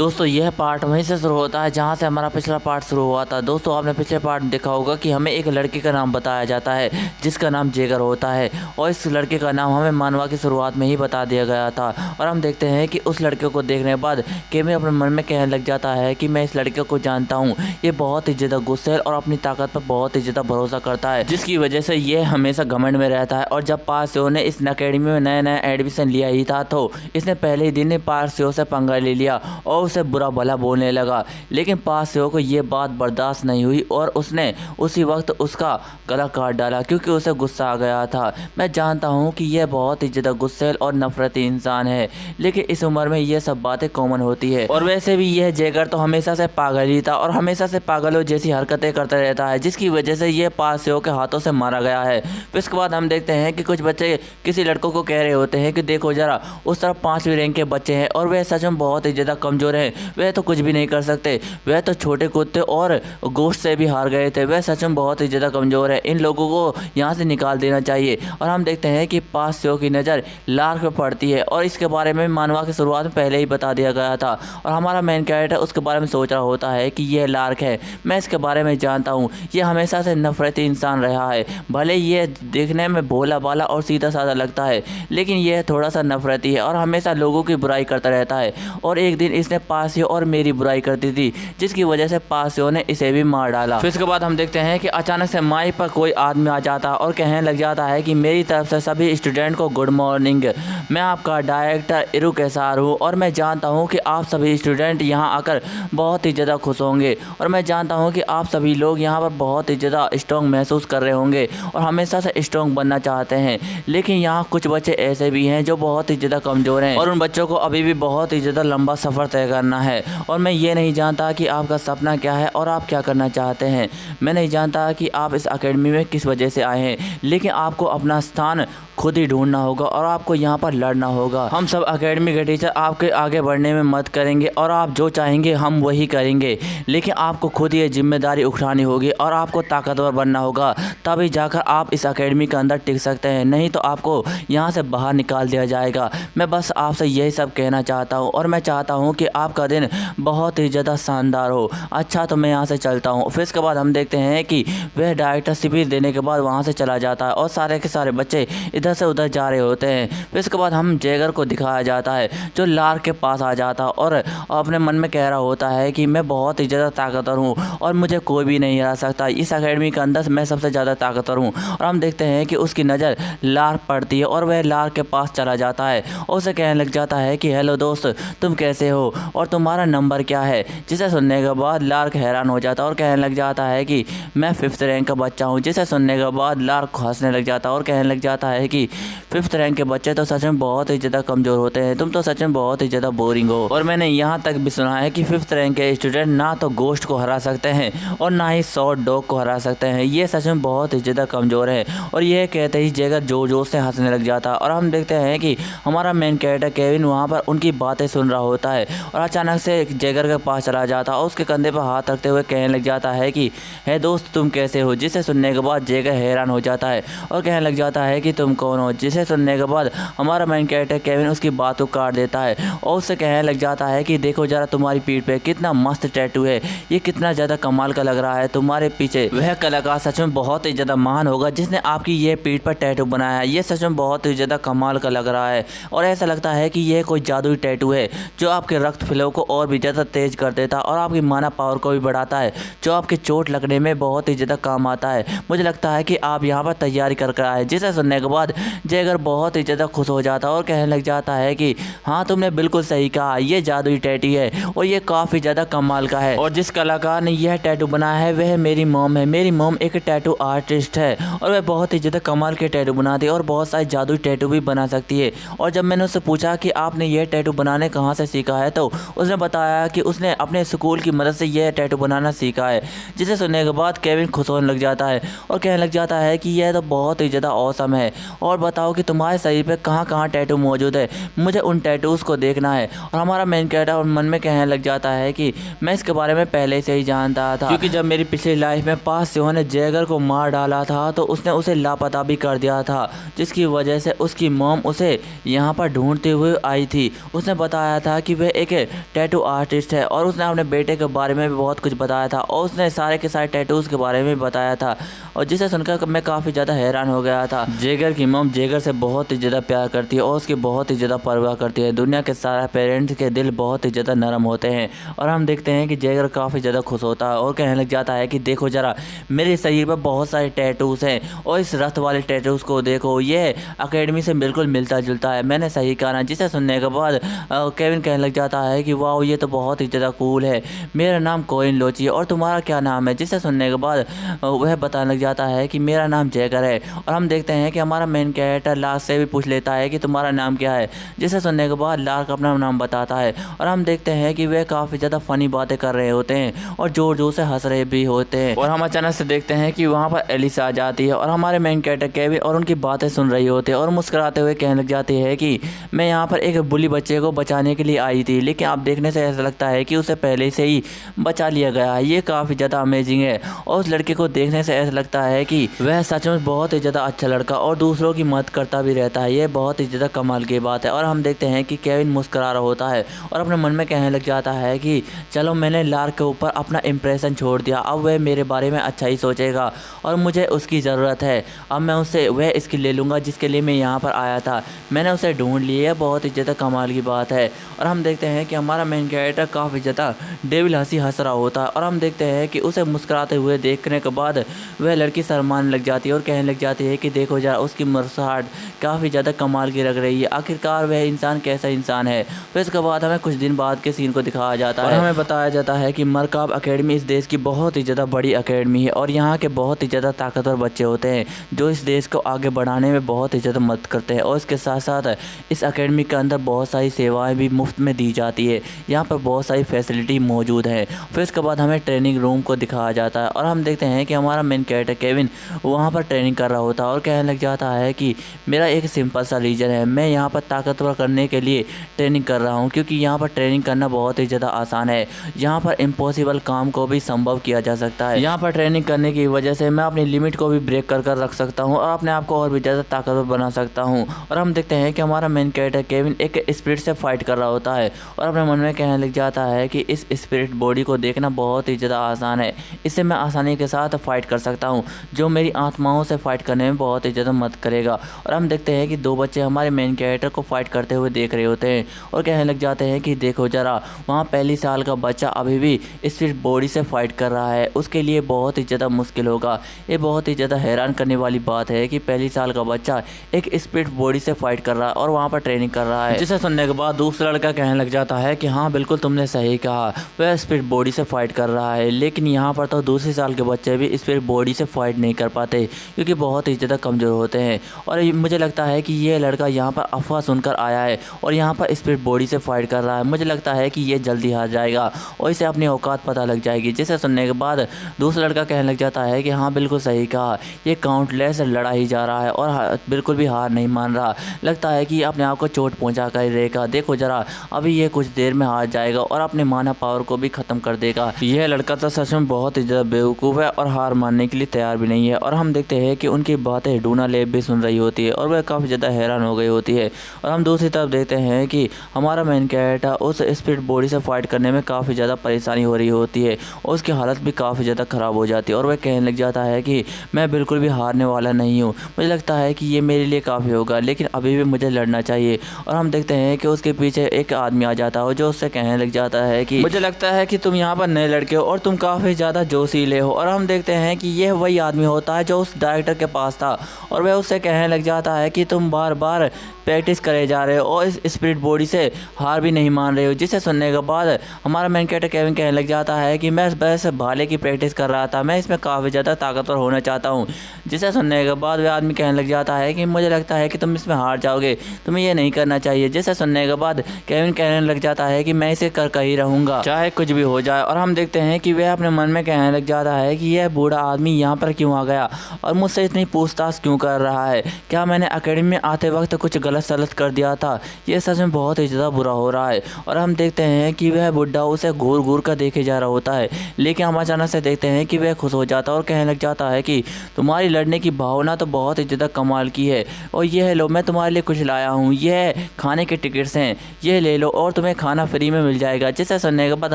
दोस्तों यह पार्ट वहीं से शुरू होता है जहां से हमारा पिछला पार्ट शुरू हुआ था। दोस्तों आपने पिछले पार्ट में देखा होगा कि हमें एक लड़के का नाम बताया जाता है जिसका नाम जेगर होता है और इस लड़के का नाम हमें मानवा की शुरुआत में ही बता दिया गया था। और हम देखते हैं कि उस लड़के को देखने के बाद केविन अपने मन में कहने लग जाता है कि मैं इस लड़के को जानता हूँ, ये बहुत ही ज़्यादा गुस्सैल और अपनी ताकत पर बहुत ही ज़्यादा भरोसा करता है, जिसकी वजह से ये हमेशा घमंड में रहता है। और जब पारसियों ने इस अकेडमी में नया एडमिशन लिया ही था तो इसने पहले ही दिन पारसियों से पंगा ले लिया और उसे बुरा भला बोलने लगा। लेकिन पारसियों को ये बात बर्दाश्त नहीं हुई और उसने उसी वक्त उसका गला काट डाला क्योंकि उसे गुस्सा आ गया था। मैं जानता हूँ कि यह बहुत ही ज़्यादा गुस्सैल और नफरती इंसान है, लेकिन इस उम्र में ये सब बातें कॉमन होती है। और वैसे भी यह जेगर तो हमेशा से पागल ही था और हमेशा से पागलों जैसी हरकतें करता रहता है, जिसकी वजह से यह पारसियों के हाथों से मारा गया है। फिर इसके बाद हम देखते हैं कि कुछ बच्चे किसी लड़कों को कह रहे होते हैं कि देखो जरा उस तरफ 5वीं रैंक के बच्चे हैं और वह सच में बहुत ही ज़्यादा कमज़ोर हैं, वह तो कुछ भी नहीं कर सकते, वह तो छोटे कुत्ते और गोश्त से भी हार गए थे, वह सच में बहुत ही ज़्यादा कमज़ोर है, इन लोगों को यहाँ से निकाल देना चाहिए। और हम देखते हैं कि पारसियों की नज़र लार्क पर पड़ती है और इसके बारे में मानवा की शुरुआत में पहले ही बता दिया गया था और हमारा मेन कैरेक्टर उसके बारे में सोच रहा होता है कि यह लार्क है, मैं इसके बारे में जानता हूँ, ये हमेशा से नफरती इंसान रहा है। भले ये देखने में भोला भाला और सीधा साधा लगता है लेकिन यह थोड़ा सा नफरती है और हमेशा लोगों की बुराई करता रहता है। और एक दिन इसने पारसियों और मेरी बुराई करती थी, जिसकी वजह से पारसियों ने इसे भी मार डाला। फिर इसके बाद हम देखते हैं कि अचानक से माइक पर कोई आदमी आ जाता और कहने लग जाता है कि मेरी तरफ से सभी स्टूडेंट को गुड मॉर्निंग, मैं आपका डायरेक्टर इरू केसार हूँ और मैं जानता हूँ कि आप सभी स्टूडेंट यहाँ आकर बहुत ही ज़्यादा खुश होंगे और मैं जानता हूँ कि आप सभी लोग यहाँ पर बहुत ही ज़्यादा स्ट्रॉन्ग महसूस कर रहे होंगे और हमेशा से स्ट्रॉन्ग बनना चाहते हैं। लेकिन यहाँ कुछ बच्चे ऐसे भी हैं जो बहुत ही ज़्यादा कमज़ोर हैं और उन बच्चों को अभी भी बहुत ही ज़्यादा लंबा सफ़र तय करना है। और मैं ये नहीं जानता कि आपका सपना क्या है और आप क्या करना चाहते हैं, मैं नहीं जानता कि आप इस अकेडमी में किस वजह से आए हैं, लेकिन आपको अपना स्थान खुद ही ढूंढना होगा और आपको यहाँ पर लड़ना होगा। हम सब अकेडमी के टीचर आपके आगे बढ़ने में मदद करेंगे और आप जो चाहेंगे हम वही करेंगे, लेकिन आपको खुद ये जिम्मेदारी उठानी होगी और आपको ताकतवर बनना होगा, तभी जाकर आप इस अकेडमी के अंदर टिक सकते हैं, नहीं तो आपको यहाँ से बाहर निकाल दिया जाएगा। मैं बस आपसे यही सब कहना चाहता हूँ और मैं चाहता हूँ कि आपका दिन बहुत ही ज़्यादा शानदार हो। अच्छा तो मैं यहाँ से चलता हूँ। फिर इसके बाद हम देखते हैं कि वह डायरेक्टर स्पीच देने के बाद वहाँ से चला जाता है और सारे के सारे बच्चे इधर से उधर जा रहे होते हैं। फिर इसके बाद हम जेगर को दिखाया जाता है जो लार्क के पास आ जाता है और अपने मन में कह रहा होता है कि मैं बहुत ही ज़्यादा ताकतवर हूँ और मुझे कोई भी नहीं हरा सकता, इस अकेडमी के अंदर मैं सबसे ज़्यादा ताकतवर हूँ। और हम देखते हैं कि उसकी नज़र लार्क पड़ती है और वह लार्क के पास चला जाता है और उसे कहने लग जाता है कि हेलो दोस्त, तुम कैसे हो और तुम्हारा नंबर क्या है। जिसे सुनने के बाद लार्क हैरान हो जाता है और कहने लग जाता है कि मैं 5th रैंक का बच्चा हूँ। जिसे सुनने के बाद लार्क हंसने लग जाता है और कहने लग जाता है कि 5th रैंक के बच्चे तो सच में बहुत ही ज़्यादा कमज़ोर होते हैं, तुम तो सच में बहुत ही ज़्यादा बोरिंग हो। और मैंने यहाँ तक भी सुना है कि 5th रैंक के स्टूडेंट ना तो गोश्त को हरा सकते हैं और ना ही शॉर्ट डॉग को हरा सकते हैं, ये सच में बहुत ही ज़्यादा कमज़ोर है। और यह कहते ही जेगर जोर जोर से हंसने लग जाता और हम देखते हैं कि हमारा मेन कैरेक्टर केविन वहाँ पर उनकी बातें सुन रहा होता है और अचानक से जेगर के पास चला जाता और उसके कंधे पर हाथ रखते हुए कहने लग जाता है कि हे दोस्त तुम कैसे हो। जिसे सुनने के बाद जेगर हैरान हो जाता है और कहने लग जाता है कि तुम कौन हो। जिसे सुनने के बाद हमारा मेन कैरेक्टर केविन उसकी बात को काट देता है और उससे कहने लग जाता है कि देखो जरा तुम्हारी पीठ पे कितना मस्त टैटू है, ये कितना ज़्यादा कमाल का लग रहा है, तुम्हारे पीछे वह कलाकार सच में बहुत ही ज़्यादा महान होगा जिसने आपकी ये पीठ पर टैटू बनाया है, ये सच में बहुत ही ज़्यादा कमाल का लग रहा है और ऐसा लगता है कि यह कोई जादुई टैटू है जो आपके रक्त फ्लो को और भी ज़्यादा तेज कर देता और आपकी माना पावर को भी बढ़ाता है, जो आपकी चोट लगने में बहुत ही ज़्यादा काम आता है। मुझे लगता है कि आप यहाँ पर तैयारी कर कर आए। जिसे सुनने के बाद जेगर बहुत ही ज़्यादा खुश हो जाता और कहने लग जाता है कि हाँ तुमने बिल्कुल सही कहा, ये जादुई टैटू है और ये काफ़ी ज़्यादा कमाल का है और जिस कलाकार ने यह टैटू बनाया है वह मेरी मॉम है। मेरी मॉम एक टैटू आर्टिस्ट है और वह बहुत ही ज़्यादा कमाल के टैटू बनाती है और बहुत सारे जादुई टैटू भी बना सकती है। और जब मैंने उससे पूछा कि आपने यह टैटू बनाने कहाँ से सीखा है तो उसने बताया कि उसने अपने स्कूल की मदद से यह टैटू बनाना सीखा है। जिसे सुनने के बाद केविन खुश होने लग जाता है और कहने लग जाता है कि यह तो बहुत ही ज़्यादा औसम है और बताओ कि तुम्हारे शरीर पे कहाँ कहाँ टैटू मौजूद है, मुझे उन टैटूज़ को देखना है। और हमारा मेन कैरेक्टर मन में कहने लग जाता है कि मैं इसके बारे में पहले से ही जानता था, क्योंकि जब मेरी पिछली लाइफ में पारसियों ने जेगर को मार डाला था तो उसने उसे लापता भी कर दिया था, जिसकी वजह से उसकी मॉम उसे यहाँ पर ढूंढते हुए आई थी। उसने बताया था कि वह एक टैटू आर्टिस्ट है और उसने अपने बेटे के बारे में भी बहुत कुछ बताया था और उसने सारे के सारे टैटूज़ के बारे में भी बताया था और जिसे सुनकर मैं काफ़ी ज़्यादा हैरान हो गया था। जेगर की मॉम जेगर से बहुत ही ज़्यादा प्यार करती है और उसकी बहुत ही ज़्यादा परवाह करती है। दुनिया के सारे पेरेंट्स के दिल बहुत ही ज़्यादा नरम होते हैं और हम देखते हैं कि जेगर काफ़ी ज़्यादा खुश होता है और कहने लग जाता है कि देखो ज़रा, मेरे शरीर पर बहुत सारे टैटूज़ हैं और इस रथ वाले टैटूज़ को देखो, ये एकेडमी से बिल्कुल मिलता जुलता है। मैंने सही कहा ना। जिसे सुनने के बाद केविन कहने लग जाता है कि वाह, ये तो बहुत ही ज़्यादा कूल है, मेरा नाम कोइन लोची है और तुम्हारा क्या नाम है। जिसे सुनने के बाद वह बताने लग जाता है कि मेरा नाम जैगर है और हम देखते हैं कि हमारा मेन कैरेक्टर लार्क से भी पूछ लेता है कि तुम्हारा नाम क्या है। जिसे सुनने के बाद लार्क अपना नाम बताता है और हम देखते हैं कि वे काफ़ी ज़्यादा फ़नी बातें कर रहे होते हैं और ज़ोर ज़ोर से हंस रहे भी होते हैं और हम अचानक से देखते हैं कि वहाँ पर एलिसा आ जाती है और हमारे मेन कैरेक्टर केविन और उनकी बातें सुन रही होती है और मुस्कुराते हुए कहने लग जाती है कि मैं यहाँ पर एक बुली बच्चे को बचाने के लिए आई थी, लेकिन आप देखने से ऐसा लगता है कि उसे पहले से ही बचा लिया गया है। ये काफ़ी ज़्यादा अमेजिंग है और उस लड़के को देखने से ऐसा लगता है कि वह सचमुच बहुत ही ज़्यादा अच्छा लड़का और दूसरों की मदद करता भी रहता है। ये बहुत ही ज़्यादा कमाल की बात है और हम देखते हैं कि केविन मुस्कुरा रहा होता है और अपने मन में कहने लग जाता है कि चलो, मैंने लार्क के ऊपर अपना इम्प्रेशन छोड़ दिया, अब वह मेरे बारे में अच्छा ही सोचेगा और मुझे उसकी ज़रूरत है। अब मैं उससे वह स्किल ले लूँगा जिसके लिए मैं यहाँ पर आया था। मैंने उसे ढूंढ लिया। बहुत ही ज़्यादा कमाल की बात है और हम देखते हैं कि हमारा मेन कैरेक्टर काफ़ी ज़्यादा डेविल हंसी हंस रहा होता है और हम देखते हैं कि उसे मुस्कुराते हुए देखने के बाद वह लड़की शर्माने लग जाती है और कहने लग जाती है कि देखो जरा, उसकी मुस्कुराहट काफ़ी ज़्यादा कमाल की लग रही है। आखिरकार वह इंसान कैसा इंसान है। फिर इसके बाद हमें कुछ दिन बाद के सीन को दिखाया जाता है और हमें बताया जाता है कि मरकाब एकेडमी इस देश की बहुत ही ज़्यादा बड़ी एकेडमी है और यहाँ के बहुत ही ज़्यादा ताकतवर बच्चे होते हैं जो इस देश को आगे बढ़ाने में बहुत ही ज़्यादा मदद करते हैं और इसके साथ साथ इस एकेडमी के अंदर बहुत सारी सेवाएं भी मुफ्त में दी जाती है। यहाँ पर बहुत सारी फैसिलिटी मौजूद है। फिर इसके बाद हमें ट्रेनिंग रूम को दिखाया जाता है और हम देखते हैं कि हमारा मेन कैरेक्टर केविन वहाँ पर ट्रेनिंग कर रहा होता है और कहने लग जाता है कि मेरा एक सिंपल सा रीज़न है, मैं यहाँ पर ताकतवर करने के लिए ट्रेनिंग कर रहा हूँ क्योंकि यहाँ पर ट्रेनिंग करना बहुत ही ज़्यादा आसान है। यहाँ पर इम्पॉसिबल काम को भी संभव किया जा सकता है। यहाँ पर ट्रेनिंग करने की वजह से मैं अपनी लिमिट को भी ब्रेक कर रख सकता हूँ और अपने आप को और भी ज़्यादा ताकतवर बना सकता हूँ। और हम देखते हैं कि हमारा मेन कैरेक्टर केविन एक स्पिरिट से फाइट कर रहा होता है और अपने मन में कहने लग जाता है कि इस स्पिरिट बॉडी को देखना बहुत ही ज़्यादा आसान है, इससे मैं आसानी के साथ फाइट कर सकता हूँ जो मेरी आत्माओं से फाइट करने में बहुत ही ज़्यादा मदद करेगा। और हम देखते हैं कि दो बच्चे हमारे मेन कैरेक्टर को फाइट करते हुए देख रहे होते हैं और कहने लग जाते हैं कि देखो ज़रा, वहाँ पहली साल का बच्चा अभी भी स्पिरिट बॉडी से फाइट कर रहा है, उसके लिए बहुत ही ज़्यादा मुश्किल होगा। ये बहुत ही ज़्यादा हैरान करने वाली बात है कि पहली साल का बच्चा एक स्पिरिट बॉडी से फाइट कर रहा है और वहाँ पर ट्रेनिंग कर रहा है। जिसे सुनने के बाद दूसरा लड़का कहने लग जाता है कि हाँ बिल्कुल तुमने सही कहा, वह स्पिरिट बॉडी से फाइट कर रहा है, लेकिन यहाँ पर तो दूसरे साल के बच्चे भी स्पिरिट बॉडी से फाइट नहीं कर पाते क्योंकि बहुत ही ज़्यादा कमज़ोर होते हैं। और मुझे लगता है कि ये लड़का यहाँ पर अफवाह सुनकर आया है और यहाँ पर स्पिरिट बॉडी से फाइट कर रहा है। मुझे लगता है कि ये जल्दी हार जाएगा और इसे अपनी औकात पता लग जाएगी। जिसे सुनने के बाद दूसरा लड़का कहने लग जाता है कि हाँ बिल्कुल सही कहा, ये काउंटलेस लड़ा ही जा रहा है और बिल्कुल भी हार नहीं मान रहा। लगता है कि अपने आप को चोट पहुँचा कर रहेगा। देखो ज़रा, अभी ये कुछ देर में हार जाएगा और अपने माना पावर को भी ख़त्म कर देगा। यह लड़का तो सच में बहुत ही ज़्यादा बेवकूफ़ है और हार मानने के लिए तैयार भी नहीं है। और हम देखते हैं कि उनकी बातें डूना लेब भी सुन रही होती है और वह काफ़ी ज़्यादा हैरान हो गई होती है। और हम दूसरी तरफ देखते हैं कि हमारा मेन कैरेक्टर उस स्पिरिट बॉडी से फाइट करने में काफ़ी ज़्यादा परेशानी हो रही होती है और उसकी हालत भी काफ़ी ज़्यादा ख़राब हो जाती है और वह कहने लग जाता है कि मैं बिल्कुल भी हारने वाला नहीं हूँ, मुझे लगता है कि ये मेरे लिए काफ़ी होगा, लेकिन अभी भी मुझे लड़ना चाहिए। और हम देखते हैं कि उसके पीछे एक आदमी आ जाता है जो उससे कहने लग जाता है कि मुझे लगता है कि तुम यहाँ पर नए लड़के हो और तुम काफ़ी ज़्यादा जोशीले हो। और हम देखते हैं कि यह वही आदमी होता है जो उस डायरेक्टर के पास था और वह उससे कहने लग जाता है कि तुम बार बार प्रैक्टिस करे जा रहे हो और इस स्पिरिट बॉडी से हार भी नहीं मान रहे हो। जिसे सुनने के बाद हमारा मेन कैरेक्टर केविन कहने लग जाता है कि मैं बस भाले की प्रैक्टिस कर रहा था, मैं इसमें काफ़ी ज़्यादा ताकतवर होना चाहता हूँ। जिसे सुनने के बाद वह आदमी कहने लग जाता है कि मुझे लगता है कि तुम इसमें हार जाओगे, तुम्हें ये नहीं करना चाहिए। जिसे सुनने के बाद केविन कहने लग जाता है कि मैं इसे कर ही रहूँगा चाहे कुछ भी हो जाए। और हम देखते हैं कि वह अपने मन में कहने लग जाता है कि यह बूढ़ा आदमी यहाँ पर क्यों आ गया और मुझसे इतनी पूछताछ क्यों कर रहा है, क्या मैंने एकेडमी में आते वक्त कुछ गलत सलत कर दिया था। ये सच में बहुत ही ज़्यादा बुरा हो रहा है। और हम देखते हैं कि वह बुढ़ा उसे घूर घूर कर देखे जा रहा होता है, लेकिन हम अचानक से देखते हैं कि वह खुश हो जाता है और कहने लग जाता है कि तुम्हारी लड़ने की भावना तो बहुत ही ज़्यादा कमाल की है और यह लो, मैं तुम्हारे लिए कुछ लाया हूँ, यह खाने के टिकट्स हैं, ये ले लो और तुम्हें तुम्हें खाना फ्री में मिल जाएगा। जिसे सुनने के बाद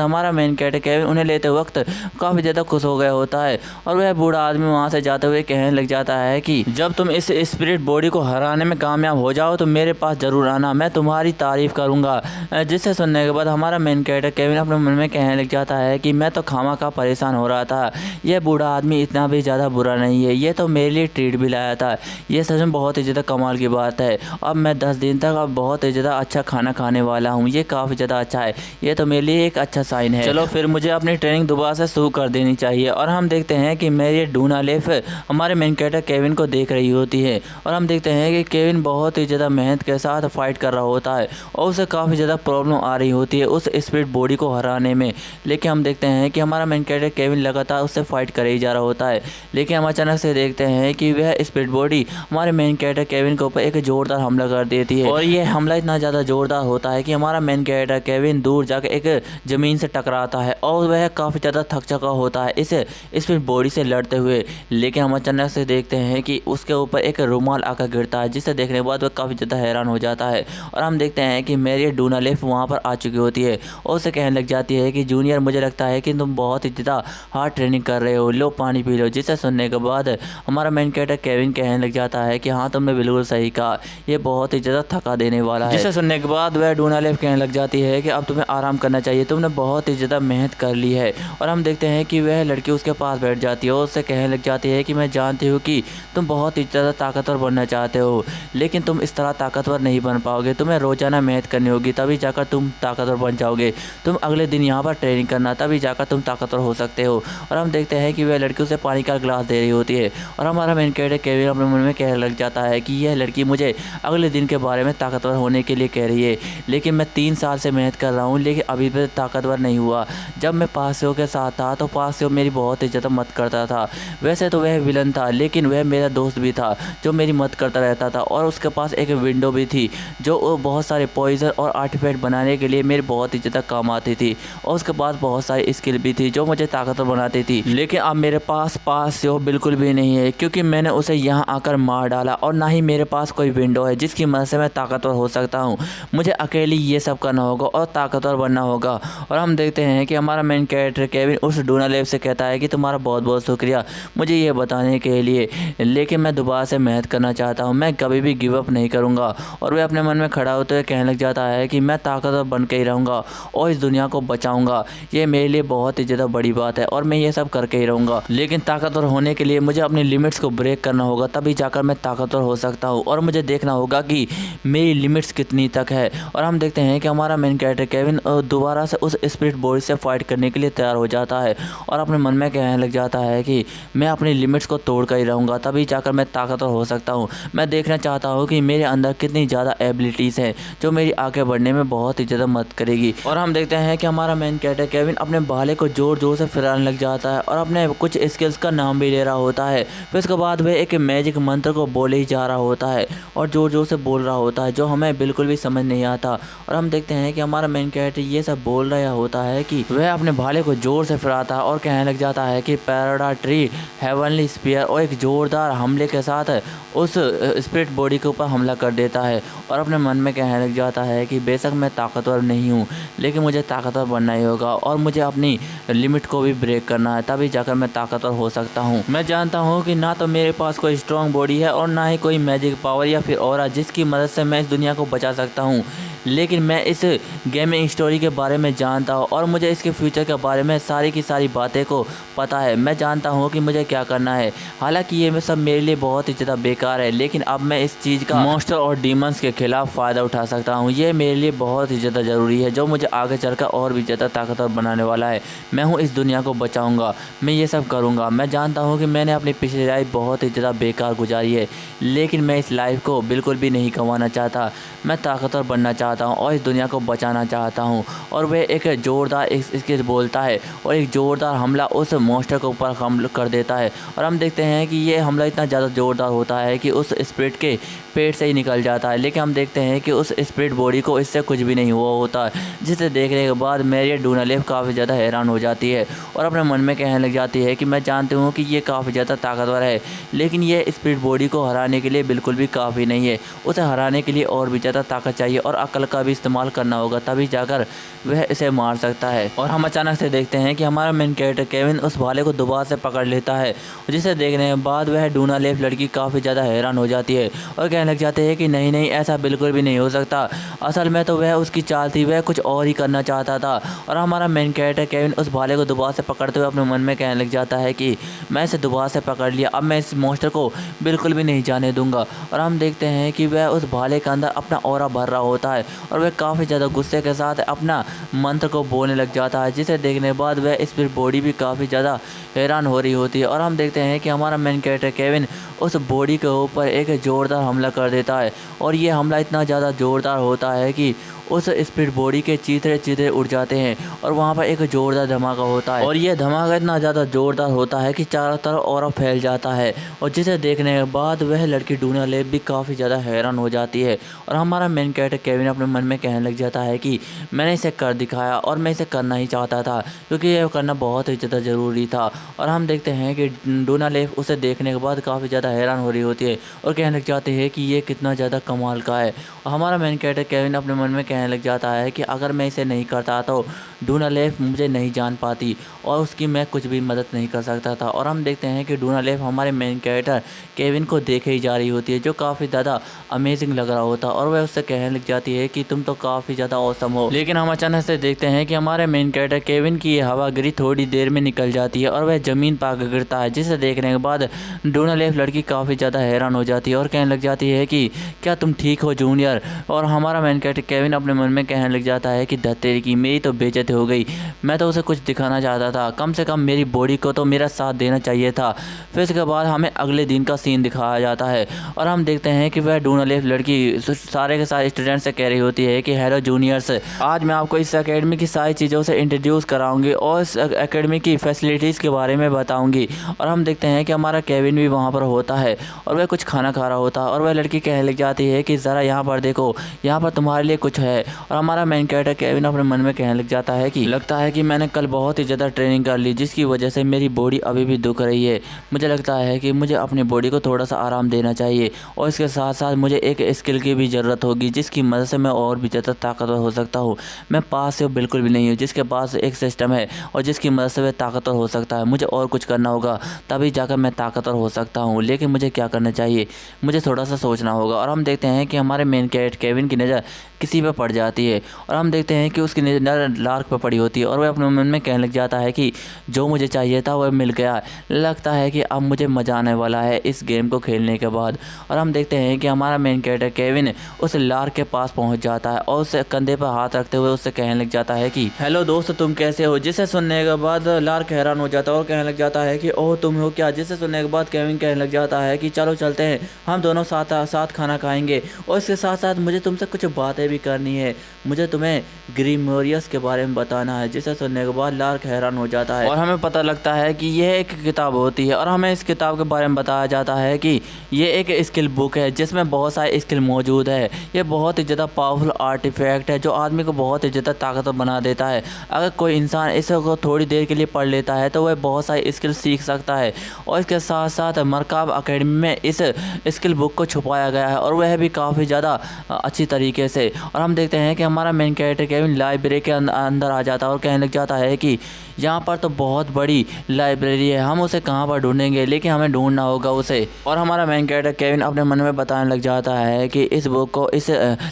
हमारा मेन कैरेक्टर केविन उन्हें लेते वक्त काफ़ी ज़्यादा खुश हो गया होता है और वह बूढ़ा आदमी वहाँ से जाते हुए कहने लग जाता है कि जब तुम इस स्पिरिट बॉडी को हराने में कामयाब हो जाओ तो मेरे पास ज़रूर आना, मैं तुम्हारी तारीफ़ करूँगा। जिसे सुनने के बाद हमारा मेन कैरेक्टर केविन अपने मन में कहने लग जाता है कि मैं तो खामखा परेशान हो रहा था, यह बूढ़ा आदमी इतना भी ज़्यादा बुरा नहीं है, ये तो मेरे लिए ट्रीट भी लाया था, ये सच में बहुत ही ज़्यादा कमाल की बात है। अब मैं 10 दिन तक अब बहुत ही ज़्यादा अच्छा खाना खाने वाला हूँ, ये काफ़ी ज़्यादा अच्छा है, ये तो मेरे लिए एक अच्छा साइन है। चलो फिर मुझे अपनी ट्रेनिंग दोबारा से शुरू कर देनी चाहिए। और हम देखते हैं कि मेरी डूनालेफ हमारे मेन कैरेक्टर केविन को देख रही होती है और हम देखते हैं कि केविन बहुत ही ज़्यादा मेहनत के साथ फाइट कर रहा होता है और उसे काफ़ी ज़्यादा प्रॉब्लम आ रही होती है उस स्पिरिट बॉडी को हराने में। लेकिन हम देखते हैं कि हमारा मेन कैरेक्टर केविन लगातार उससे फाइट कर ही जा रहा होता है। लेकिन हम अचानक से देखते हैं कि वह स्पिरिट बॉडी हमारे मेन कैरेक्टर केविन के ऊपर एक जोरदार हमला कर देती है और यह हमला इतना ज़्यादा जोरदार होता है कि हमारा मेन कैरेक्टर केविन दूर जाकर एक ज़मीन से टकराता है और वह काफ़ी ज़्यादा थक चुका होता है इस स्पिरिट बॉडी से लड़ते हुए। लेकिन हम अचानक से देखते हैं कि उसके ऊपर एक रुमाल आकर गिरता है, जिसे देखने के बाद वह काफ़ी ज़्यादा हैरान हो जाता है और हम देखते हैं कि मेरी डूनालेफ वहाँ पर आ चुकी होती है और उसे कहने लग जाती है कि जूनियर, मुझे लगता है कि तुम बहुत ही ज़्यादा हार्ड ट्रेनिंग कर रहे हो, लो पानी पी लो। जिसे सुनने के बाद हमारा मेन कैरेक्टर केविन कहने लग जाता है कि हाँ, तुमने बिल्कुल सही कहा, ये बहुत ही ज़्यादा थका देने वाला है। जिसे सुनने के बाद वह डूनालेफ कहने लग जाती है कि अब तुम्हें आराम करना चाहिए, तुमने बहुत ही ज़्यादा मेहनत कर ली है। और हम देखते हैं कि वह लड़की उसके पास बैठ जाती है और उससे कहने लग जाती है कि मैं जानती हूँ कि तुम बहुत ही ज़्यादा ताकतवर बनना चाहते हो, लेकिन तुम इस तरह ताकतवर नहीं बन पाओगे, तुम्हें रोज़ाना मेहनत करनी होगी, तभी जाकर तुम ताकतवर बन जाओगे। तुम अगले दिन यहाँ पर ट्रेनिंग करना, तभी जाकर तुम ताकतवर हो सकते हो। और हम देखते हैं कि वह लड़की उसे पानी का गिलास दे रही होती है और हमारा मेन कैरेक्टर केविन अपने मन में कहने लग जाता है कि यह लड़की मुझे अगले दिन के बारे में ताकतवर होने के लिए कह रही है, लेकिन मैं 3 साल से मेहनत कर रहा हूँ लेकिन अभी भी ताकतवर नहीं हुआ। जब मैं पासियों के साथ था तो पासियों मेरी बहुत ही ज़्यादा मदद करता था, वैसे तो वह विलन था लेकिन वह मेरा दोस्त भी था जो मेरी मदद करता रहता था और उसके पास एक विंडो भी थी जो बहुत सारे पॉइजन और आर्टिफैक्ट बनाने के लिए मेरे बहुत ही ज़्यादा काम आती थी और उसके पास बहुत सारी स्किल भी थी जो मुझे ताकतवर बनाती थी। लेकिन अब मेरे पास बिल्कुल भी नहीं है क्योंकि मैंने उसे यहाँ आकर मार डाला और ना ही मेरे पास कोई विंडो है जिसकी मदद से मैं ताकतवर हो सकता हूँ। मुझे अकेले ये सब करना होगा और ताकतवर बनना होगा। और हम देखते हैं कि हमारा मेन कैरेक्टर केविन उस डूनालेफ से कहता है कि तुम्हारा बहुत बहुत शुक्रिया मुझे ये बताने के लिए, लेकिन मैं दोबारा से मेहनत करना चाहता हूँ, मैं कभी भी गिव अप नहीं करूँगा। और वह अपने मन में खड़ा होते हुए कहने लग जाता है कि मैं ताकतवर बन के ही रहूँगा और इस दुनिया को बचाऊँगा, ये मेरे लिए बहुत ही ज़्यादा बड़ी बात है और मैं ये सब करके ही रहूँगा। लेकिन ताकतवर होने के लिए मुझे अपनी लिमिट्स को ब्रेक करना होगा, तभी जाकर मैं ताकतवर हो सकता हूँ और मुझे देखना होगा कि मेरी लिमिट्स कितनी तक है। और हम देखते हैं कि हमारा मेन कैरेक्टर केविन दोबारा से उस स्पिरिट बॉडी से फाइट करने के लिए तैयार हो जाता है और अपने मन में कहने लग जाता है कि मैं अपनी लिमिट्स को तोड़ कर ही रहूँगा, तभी जाकर मैं ताकतवर हो सकता हूँ। मैं देखना चाहता हूँ कि मेरे अंदर कितनी ज़्यादा एबिलिटीज़ हैं जो मेरी आगे बढ़ने में बहुत ही ज़्यादा मदद करेगी। और हम देखते हैं कि हमारा मेन कैरेक्टर केविन अपने भाले को ज़ोर ज़ोर से फिराने लग जाता है और अपने कुछ स्किल्स का नाम भी ले रहा होता है। फिर उसके बाद वह एक मैजिक मंत्र को बोले ही जा रहा होता है और ज़ोर ज़ोर से बोल रहा होता है जो हमें बिल्कुल भी समझ नहीं आता। और हम देखते हैं कि हमारा मेन कैरेक्टर ये सब बोल रहा होता है कि वह अपने भाले को ज़ोर से फिराता है और कहने लग जाता है कि पैराडा ट्री हेवनली स्पीयर और एक ज़ोरदार हमले के साथ उस स्पिरिट बॉडी के ऊपर हमला कर देता है और अपने मन में कहने लग जाता है कि बेशक मैं ताकतवर नहीं हूँ लेकिन मुझे ताकतवर बनना ही होगा और मुझे अपनी लिमिट को भी ब्रेक करना है, तभी जाकर मैं ताकतवर हो सकता हूँ। मैं जानता हूँ कि ना तो मेरे पास कोई स्ट्रॉन्ग बॉडी है और ना ही कोई मैजिक पावर या फिर ऑरा जिसकी मदद से मैं इस दुनिया को बचा सकता हूँ, लेकिन मैं इस गेमिंग स्टोरी के बारे में जानता हूँ और मुझे इसके फ्यूचर के बारे में सारी की सारी बातें को पता है। मैं जानता हूँ कि मुझे क्या करना है। हालांकि ये सब मेरे लिए बहुत ही ज़्यादा बेकार है, लेकिन अब मैं इस चीज़ का मॉन्स्टर और डीमंस के खिलाफ फ़ायदा उठा सकता हूँ। ये मेरे लिए बहुत ही ज़्यादा ज़रूरी है जो मुझे आगे चलकर और भी ज़्यादा ताकतवर बनाने वाला है। मैं हूँ इस दुनिया को बचाऊँगा, मैं ये सब करूँगा। मैं जानता हूँ कि मैंने अपनी पिछली लाइफ बहुत ही ज़्यादा बेकार गुजारी है, लेकिन मैं इस लाइफ को बिल्कुल भी नहीं गंवाना चाहता। मैं ताकतवर बनना चाहता हूँ और इस दुनिया को बचाना चाहता हूँ। और वह एक ज़ोरदार स्किल बोलता है और एक ज़ोरदार हमला उस मॉन्स्टर के ऊपर हमला कर देता है। और हम देखते हैं कि ये हमला इतना ज़्यादा ज़ोरदार होता है कि उस स्पिरिट के पेट से ही निकल जाता है, लेकिन हम देखते हैं कि उस स्पिरिट बॉडी को इससे कुछ भी नहीं हुआ होता है, जिसे देखने के बाद मेरी डूनालेफ काफ़ी ज़्यादा हैरान हो जाती है और अपने मन में कहने लग जाती है कि मैं जानती हूँ कि ये काफ़ी ज़्यादा ताकतवर है, लेकिन ये स्पिरिट बॉडी को हराने के लिए बिल्कुल भी काफ़ी नहीं है। उसे हराने के लिए और भी ज़्यादा ताकत चाहिए और अकल अकल का भी इस्तेमाल करना होगा, तभी जाकर वह इसे मार सकता है। और हम अचानक से देखते हैं कि हमारा मेन कैरेक्टर केविन उस भाले को दोबारा से पकड़ लेता है, जिसे देखने के बाद वह डूनालेफ लड़की काफ़ी ज़्यादा हैरान हो जाती है और कहने लग जाते हैं कि नहीं नहीं, ऐसा बिल्कुल भी नहीं हो सकता। असल में तो वह उसकी चाल थी, वह कुछ और ही करना चाहता था। और हमारा मेन कैरेक्टर केविन उस भाले को दोबारा से पकड़ते हुए अपने मन में कहने लग जाता है कि मैं इसे दोबारा से पकड़ लिया, अब मैं इस मॉन्स्टर को बिल्कुल भी नहीं जाने दूंगा। और हम देखते हैं कि वह उस भाले के अंदर अपना ऑरा भर रहा होता है और वह काफ़ी ज़्यादा गुस्से के साथ अपना मंत्र को बोलने लग जाता है, जिसे देखने के बाद वह स्पिरिट बॉडी भी काफ़ी ज़्यादा हैरान हो रही होती है। और हम देखते हैं कि हमारा मेन कैरेक्टर केविन उस बॉडी के ऊपर एक ज़ोरदार हमला कर देता है और ये हमला इतना ज़्यादा ज़ोरदार होता है कि उस स्पिरिट बॉडी के चीथड़े चीथड़े उड़ जाते हैं और वहाँ पर एक ज़ोरदार धमाका होता है। और ये धमाका इतना ज़्यादा ज़ोरदार होता है कि चारों तरफ ऑरा फैल जाता है और जिसे देखने के बाद वह लड़की डूनालेफ भी काफ़ी ज़्यादा हैरान हो जाती है। और हमारा मेन कैरेक्टर केविन अपने मन में कहने लग जाता है कि मैंने इसे कर दिखाया और मैं इसे करना ही चाहता था, क्योंकि यह करना बहुत ही ज़्यादा ज़रूरी था। और हम देखते हैं कि डूनालेफ उसे देखने के बाद काफ़ी ज़्यादा हैरान हो रही होती है और कहने लग जाते हैं कि ये कितना ज़्यादा कमाल का है। और हमारा मेन कैरेक्टर केविन अपने मन में कहने लग जाता है कि अगर मैं इसे नहीं करता तो डूनालेफ मुझे नहीं जान पाती और उसकी मैं कुछ भी मदद नहीं कर सकता था। और हम देखते हैं कि डूनालेफ हमारे मेन कैरेक्टर केविन को देखे ही जा रही होती है, जो काफ़ी ज़्यादा अमेजिंग लग रहा होता है और वह उससे कहने लग जाती है कि तुम तो काफ़ी ज़्यादा औसम हो। लेकिन हम अचानक से देखते हैं कि हमारे मेन कैरेक्टर केविन की ये हवागिरी थोड़ी देर में निकल जाती है और वह ज़मीन पर गिरता है, जिसे देखने के बाद डूनालेफ लड़की काफ़ी ज़्यादा हैरान हो जाती है और कहने लग जाती है कि क्या तुम ठीक हो जूनियर। और हमारा मेन कैरेक्टर केविन अपने मन में कहने लग जाता है कि धत्तेरी की मेरी तो बेइज्जती हो गई, मैं तो उसे कुछ दिखाना चाहता था, कम से कम मेरी बॉडी को तो मेरा साथ देना चाहिए था। फिर इसके बाद हमें अगले दिन का सीन दिखाया जाता है और हम देखते हैं कि वह डूनालेफ लड़की सारे के सारे स्टूडेंट से कह रही होती है कि हेलो जूनियर्स, आज मैं आपको इस एकेडमी की सारी चीज़ों से इंट्रोड्यूस कराऊंगी और इस एकेडमी की फैसिलिटीज़ के बारे में बताऊंगी। और हम देखते हैं कि हमारा केविन भी वहाँ पर होता है और वह कुछ खाना खा रहा होता है और वह लड़की कहने लग जाती है कि ज़रा यहाँ पर देखो, यहाँ पर तुम्हारे लिए कुछ है। और हमारा मेन कैरेक्टर केविन अपने मन में कहने लग जाता है कि लगता है कि मैंने कल बहुत ही ज़्यादा ट्रेनिंग कर ली, जिसकी वजह से मेरी बॉडी अभी भी दुख रही है। मुझे लगता है कि मुझे अपनी बॉडी को थोड़ा सा आराम देना चाहिए और इसके साथ साथ मुझे एक स्किल की भी ज़रूरत होगी, जिसकी मदद से मैं और भी ज़्यादा ताकतवर हो सकता हूँ। मैं पास से बिल्कुल भी नहीं हूँ जिसके पास एक सिस्टम है और जिसकी मदद से वह ताकतवर हो सकता है। मुझे और कुछ करना होगा तभी जाकर मैं ताकतवर हो सकता हूँ, लेकिन मुझे क्या करना चाहिए, मुझे थोड़ा सा सोचना होगा। और हम देखते हैं कि हमारे मेन कैरेक्टर केविन की नज़र किसी पर पड़ जाती है और हम देखते हैं कि उसकी नज़र लार्क पर पड़ी होती है और वह अपने मन में कहने लग जाता है कि जो मुझे चाहिए था वह मिल गया, लगता है कि अब मुझे मज़ा आने वाला है इस गेम को खेलने के बाद। और हम देखते हैं कि हमारा मेन कैरेक्टर केविन उस लार्क के पास पहुंच जाता है और उससे कंधे पर हाथ रखते हुए उससे कहने लग जाता है कि हेलो दोस्त, तुम कैसे हो। जिसे सुनने के बाद लार्क हैरान हो जाता है और कहने लग जाता है कि ओह तुम हो क्या। जिसे सुनने के बाद केविन कहने लग जाता है कि चलो चलते हैं, हम दोनों साथ खाना खाएंगे और इसके साथ साथ मुझे तुमसे कुछ बातें भी करनी है, मुझे तुम्हें ग्रीमोरियस के बारे में बताना है। जिसे सुनने के बाद लार्क हैरान हो जाता है और हमें पता लगता है कि यह एक किताब होती है और हमें इस किताब के बारे में बताया जाता है कि ये एक स्किल बुक है जिसमें बहुत सारे स्किल मौजूद है। ये बहुत ही ज़्यादा पावरफुल आर्टिफैक्ट है जो आदमी को बहुत ही ज़्यादा ताकतवर बना देता है। अगर कोई इंसान इसको थोड़ी देर के लिए पढ़ लेता है तो वह बहुत सारी स्किल सीख सकता है। और इसके साथ साथ मरकाब एकेडमी में इस स्किल बुक को छुपाया गया है और वह भी काफ़ी ज़्यादा अच्छी तरीके से। और हम देखते हैं कि हमारा मेन कैरेक्टर केविन लाइब्रेरी के अंदर आ जाता है और कहने लग जाता है कि यहाँ पर तो बहुत बड़ी लाइब्रेरी है, हम उसे कहाँ पर ढूंढेंगे, लेकिन हमें ढूंढना होगा उसे। और हमारा मेन कैरेक्टर केविन अपने मन में बताने लग जाता है कि इस बुक को इस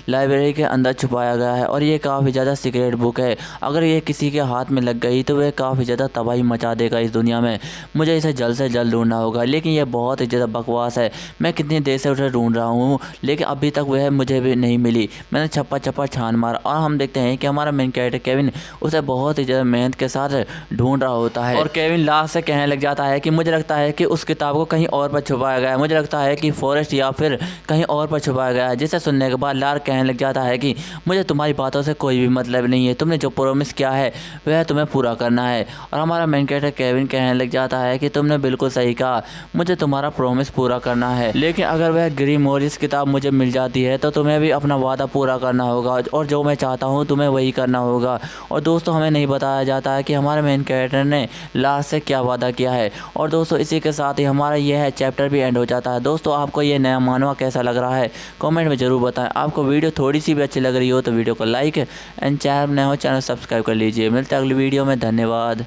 लाइब्रेरी के अंदर छुपाया गया है और ये काफ़ी ज़्यादा सीक्रेट बुक है। अगर ये किसी के हाथ में लग गई तो वह काफ़ी ज़्यादा तबाही मचा देगा इस दुनिया में। मुझे इसे जल्द से जल्द ढूंढना होगा, लेकिन यह बहुत ही ज़्यादा बकवास है। मैं कितनी देर से उसे ढूंढ रहा हूँ लेकिन अभी तक वह मुझे भी नहीं मिली। मैंने छप्पा छान मारा। और हम देखते हैं कि हमारा मेन कैरेक्टर केविन उसे बहुत ही ज़्यादा मेहनत के साथ ढूंढ रहा होता है। और केविन लास्ट से कहने लग जाता है कि मुझे लगता है कि उस किताब को कहीं और पर छुपाया गया है, मुझे लगता है कि फॉरेस्ट या फिर कहीं और पर छुपाया गया है। जिसे सुनने के बाद लार्क कहने लग जाता है कि मुझे तुम्हारी बातों से कोई भी मतलब नहीं है, तुमने जो प्रॉमिस किया है वह तुम्हें पूरा करना है। और हमारा मेन कैरेक्टर केविन कहने लग जाता है कि तुमने बिल्कुल सही कहा, मुझे तुम्हारा प्रॉमिस पूरा करना है, लेकिन अगर वह ग्रीमोरियस किताब मुझे मिल जाती है तो तुम्हें भी अपना वादा पूरा करना होगा और जो मैं चाहता हूँ तुम्हें वही करना होगा। और दोस्तों हमें नहीं बताया जाता है कि हमारे मेन कैरेक्टर ने लास्ट से क्या वादा किया है। और दोस्तों इसी के साथ ही हमारा यह चैप्टर भी एंड हो जाता है। दोस्तों आपको ये नया मानवा कैसा लग रहा है कमेंट में ज़रूर बताएं। आपको वीडियो थोड़ी सी भी अच्छी लग रही हो तो वीडियो को लाइक एंड चैनल नए हो चैनल सब्सक्राइब कर लीजिए। मिलते हैं अगली वीडियो में, धन्यवाद।